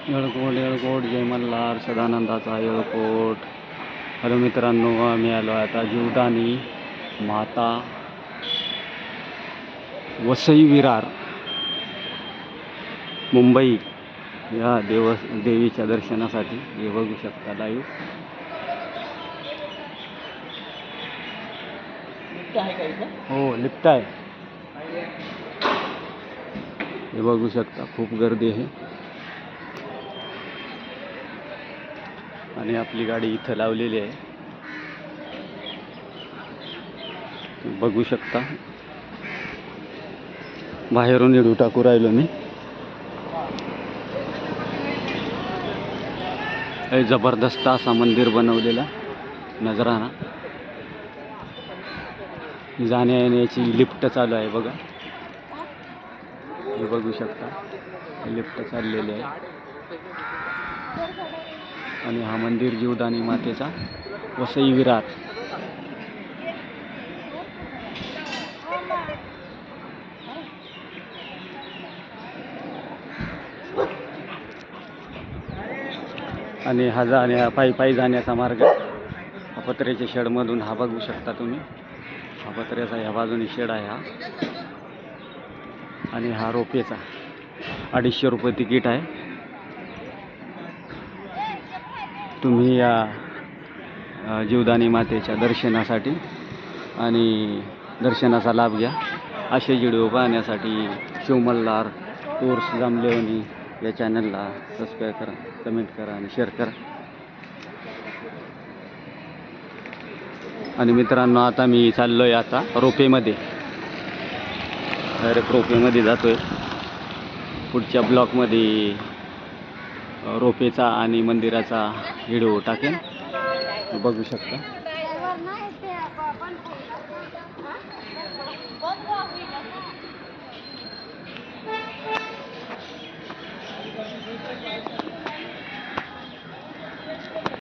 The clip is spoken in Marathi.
येळकोट येळकोट जय मल्हार सदानंदाचा येळकोट. हॅलो मित्रांनो, आम्ही आलो आता जीवदानी माता वसई विरार मुंबई या देवीच्या दर्शनासाठी. हे बघू शकता लाईव्ह. हो, लिफ्ट आहे. हे बघू शकता, खूप गर्दी आहे आणि आपली गाडी इथं लावलेली आहे. बघू शकता, बाहेरून व्हिडिओ टाकू राहिलो मी. जबरदस्त असा मंदिर बनवलेला नजराना. जाण्या येण्याची लिफ्ट चालू आहे बघा. हे बघू शकता, लिफ्ट चाललेली आहे. आणि हा मंदिर जीवदानी मातेचा वसई विरार. आणि हा पायी जाण्याचा मार्ग हा पत्र्याच्या शेडमधून हा बघू शकता तुम्ही. हा पत्र्याचा ह्या बाजूने शेड आहे हा. आणि हा रोपेचा 250 रुपये तिकीट आहे. तुम्ही या जीवदानी मातेच्या दर्शनासाठी आणि दर्शनाचा लाभ घ्या. असे व्हिडिओ पाहण्यासाठी शिवमल्हार टूर्स जामलेवणी या चॅनलला सबस्क्राईब करा, कमेंट करा आणि शेअर करा. आणि मित्रांनो, आता मी चाललो आहे आता रोपेमध्ये. डायरेक्ट रोपेमध्ये जातो आहे. पुढच्या ब्लॉकमध्ये रोपेचा आणि मंदिराचा व्हिडिओ टाकेन, बघू शकता.